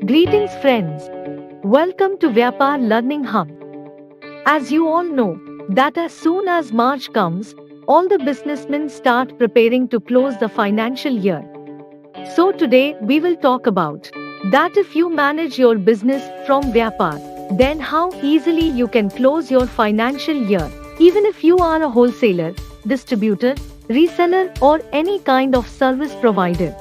Greetings friends. Welcome to Vyapar Learning Hub. As you all know, that as soon as March comes, all the businessmen start preparing to close the financial year. So today we will talk about that if you manage your business from Vyapar, then how easily you can close your financial year, even if you are a wholesaler, distributor, reseller or any kind of service provider.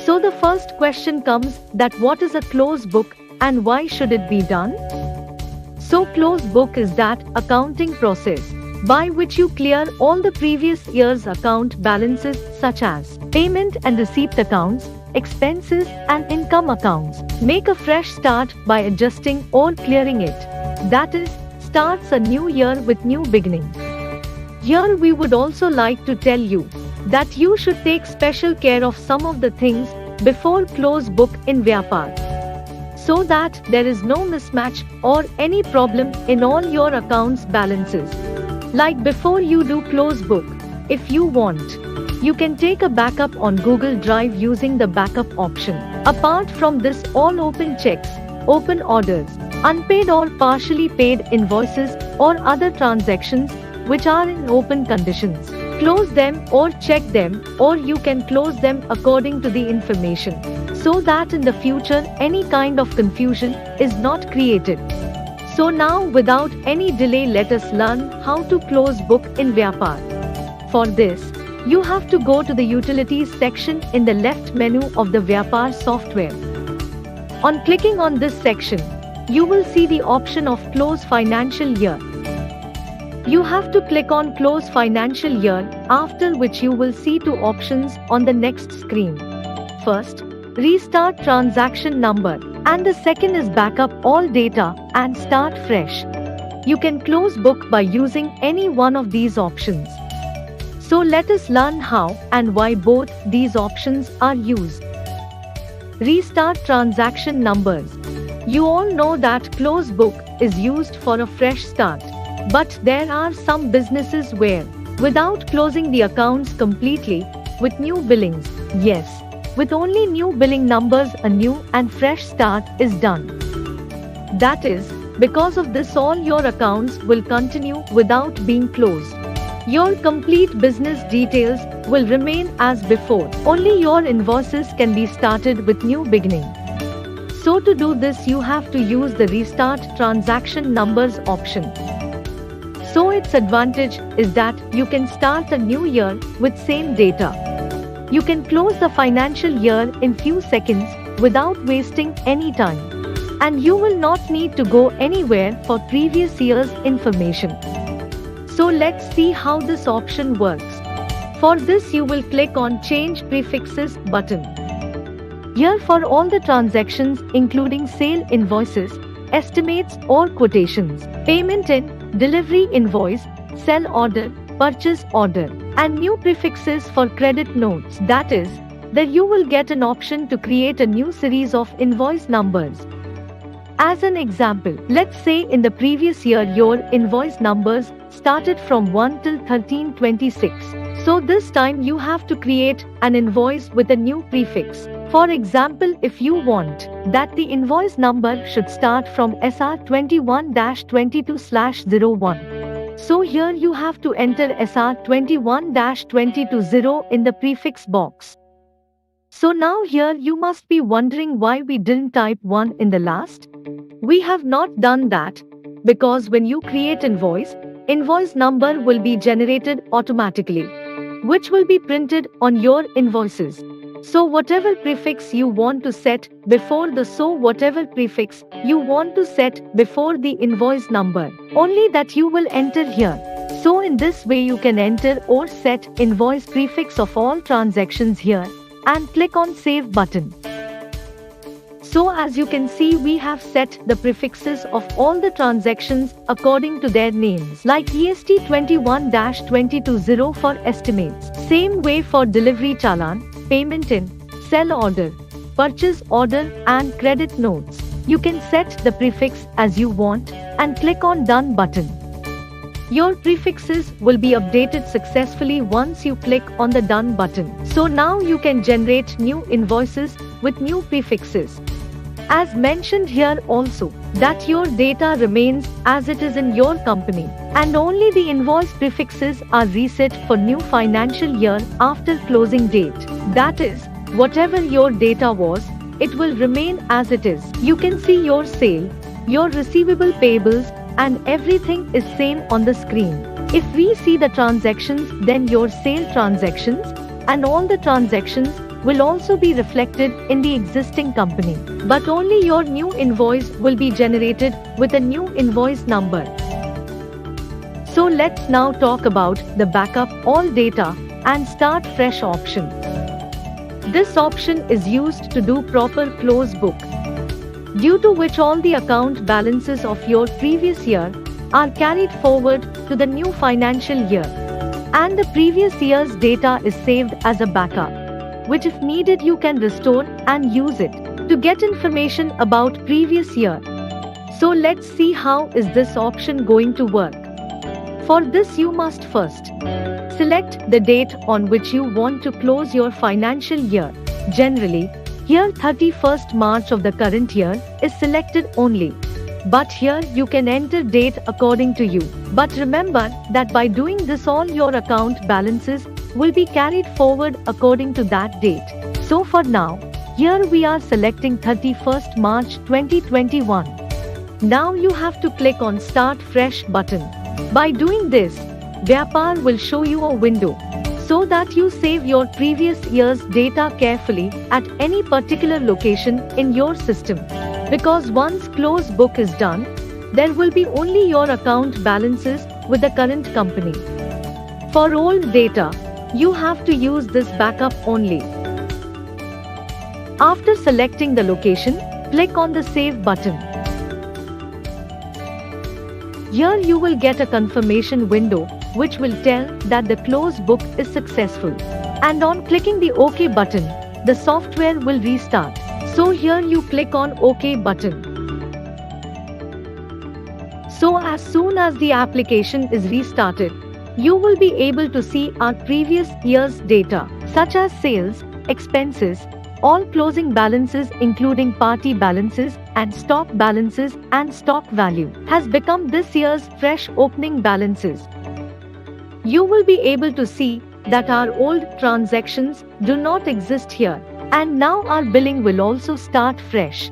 So the first question comes that what is a close book and why should it be done? So close book is that accounting process by which you clear all the previous year's account balances such as payment and receipt accounts, expenses and income accounts. Make a fresh start by adjusting or clearing it. That is, starts a new year with new beginnings. Here we would also like to tell you that you should take special care of some of the things before close book in Vyapar, so that there is no mismatch or any problem in all your accounts balances. Like before you do close book, if you want, you can take a backup on Google Drive using the backup option. Apart from this, all open checks, open orders, unpaid or partially paid invoices or other transactions which are in open conditions, close them or check them, or you can close them according to the information, so that in the future any kind of confusion is not created. So now without any delay, let us learn how to close book in Vyapar. For this, you have to go to the Utilities section in the left menu of the Vyapar software. On clicking on this section, you will see the option of Close Financial Year. You have to click on Close Financial Year, after which you will see two options on the next screen. First, Restart Transaction Number, and the second is Backup all data and start fresh. You can close book by using any one of these options. So let us learn how and why both these options are used. Restart Transaction Numbers. You all know that close book is used for a fresh start. But there are some businesses where, without closing the accounts completely, with new billings, yes, with only new billing numbers, a new and fresh start is done. That is, because of this all your accounts will continue without being closed. Your complete business details will remain as before, only your invoices can be started with new beginning. So to do this you have to use the Restart Transaction Numbers option. So its advantage is that you can start a new year with same data. You can close the financial year in few seconds without wasting any time. And you will not need to go anywhere for previous year's information. So let's see how this option works. For this you will click on Change Prefixes button. Here for all the transactions including sale invoices, estimates or quotations, payment in, delivery invoice, sell order, purchase order, and new prefixes for credit notes. That is, there you will get an option to create a new series of invoice numbers. As an example, let's say in the previous year your invoice numbers started from 1 till 1326. So this time you have to create an invoice with a new prefix. For example, if you want that the invoice number should start from SR 21-22/01. So here you have to enter SR 21-220 in the prefix box. So now here you must be wondering why we didn't type 1 in the last. We have not done that because when you create invoice number will be generated automatically, which will be printed on your invoices. So whatever prefix you want to set before the invoice number, only that you will enter here. So in this way you can enter or set invoice prefix of all transactions here and click on Save button. So as you can see, we have set the prefixes of all the transactions according to their names, like EST 21-220 for estimates. Same way for delivery challan, payment in, sell order, purchase order and credit notes. You can set the prefix as you want and click on Done button. Your prefixes will be updated successfully once you click on the Done button. So now you can generate new invoices with new prefixes. As mentioned here also, that your data remains as it is in your company, and only the invoice prefixes are reset for new financial year after closing date. That is, whatever your data was, it will remain as it is. You can see your sale, your receivable payables, and everything is same on the screen. If we see the transactions, then your sale transactions and all the transactions will also be reflected in the existing company. But only your new invoice will be generated with a new invoice number. So let's now talk about the backup all data and start fresh option. This option is used to do proper close book, due to which all the account balances of your previous year are carried forward to the new financial year, and the previous year's data is saved as a backup, which if needed you can restore and use it to get information about previous year. So let's see how is this option going to work. For this you must first select the date on which you want to close your financial year. Generally, here 31st March of the current year is selected only. But here you can enter date according to you. But remember that by doing this all your account balances will be carried forward according to that date. So for now, here we are selecting 31st March 2021. Now you have to click on Start Fresh button. By doing this, Vyapar will show you a window so that you save your previous year's data carefully at any particular location in your system. Because once close book is done, there will be only your account balances with the current company. For old data, you have to use this backup only. After selecting the location, click on the Save button. Here you will get a confirmation window which will tell that the close book is successful. And on clicking the OK button, the software will restart. So here you click on OK button. So as soon as the application is restarted, you will be able to see our previous year's data, such as sales, expenses, all closing balances including party balances and stock balances and stock value has become this year's fresh opening balances. You will be able to see that our old transactions do not exist here, and now our billing will also start fresh.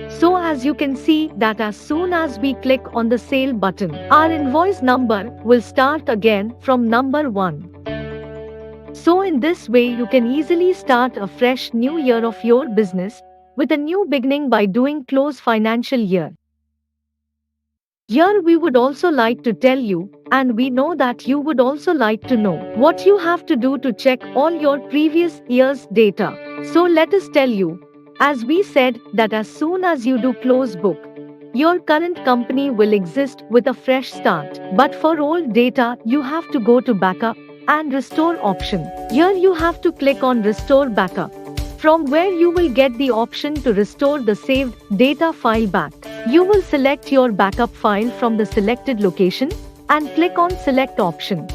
So as you can see that as soon as we click on the sale button, our invoice number will start again from number 1. So in this way you can easily start a fresh new year of your business with a new beginning by doing close financial year. Here we would also like to tell you, and we know that you would also like to know, what you have to do to check all your previous year's data. So let us tell you, as we said that as soon as you do close book, your current company will exist with a fresh start. But for old data, you have to go to backup and restore option. Here you have to click on Restore Backup, from where you will get the option to restore the saved data file back. You will select your backup file from the selected location and click on Select option.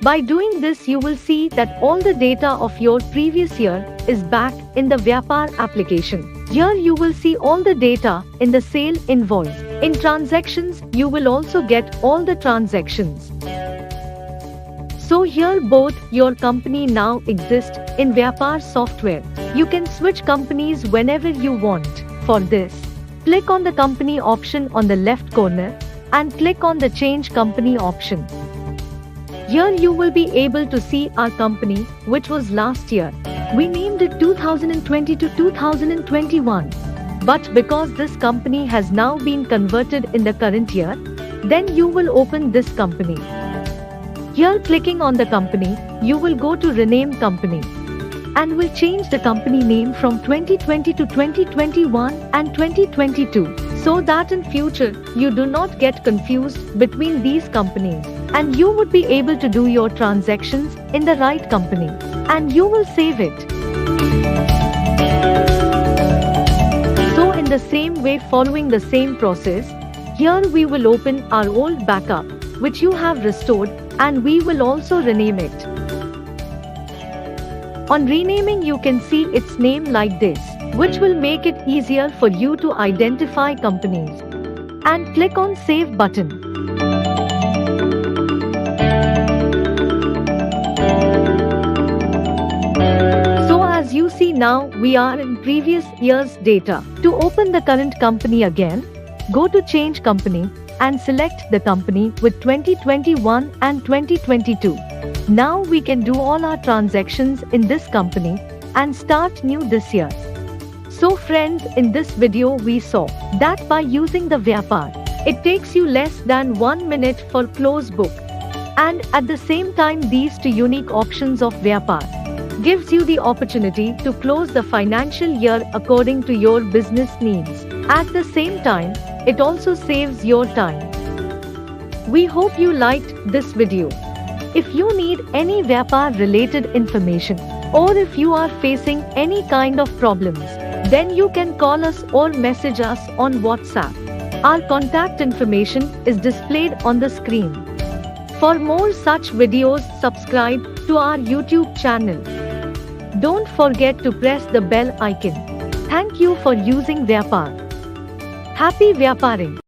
By doing this, you will see that all the data of your previous year is back in the Vyapar application. Here you will see all the data in the sale invoice. In transactions, you will also get all the transactions. So here both your company now exist in Vyapar software. You can switch companies whenever you want. For this, click on the company option on the left corner and click on the Change Company option. Here you will be able to see our company, which was last year. We named it 2020 to 2021. But because this company has now been converted in the current year, then you will open this company. Here clicking on the company, you will go to Rename Company and will change the company name from 2020 to 2021 and 2022, so that in future you do not get confused between these companies, and you would be able to do your transactions in the right company and you will save it. So in the same way, following the same process, here we will open our old backup which you have restored, and we will also rename it. On renaming, you can see its name like this. which will make it easier for you to identify companies. And click on Save button. So as you see now, we are in previous year's data. To open the current company again, go to Change Company and select the company with 2021 and 2022. Now we can do all our transactions in this company and start new this year. So friends, in this video we saw that by using the Vyapar, it takes you less than 1 minute for close book. And at the same time, these two unique options of Vyapar gives you the opportunity to close the financial year according to your business needs. At the same time, it also saves your time. We hope you liked this video. If you need any Vyapar related information, or if you are facing any kind of problems, then you can call us or message us on WhatsApp. Our contact information is displayed on the screen. For more such videos, subscribe to our YouTube channel. Don't forget to press the bell icon. Thank you for using Vyapar. Happy Vyaparing!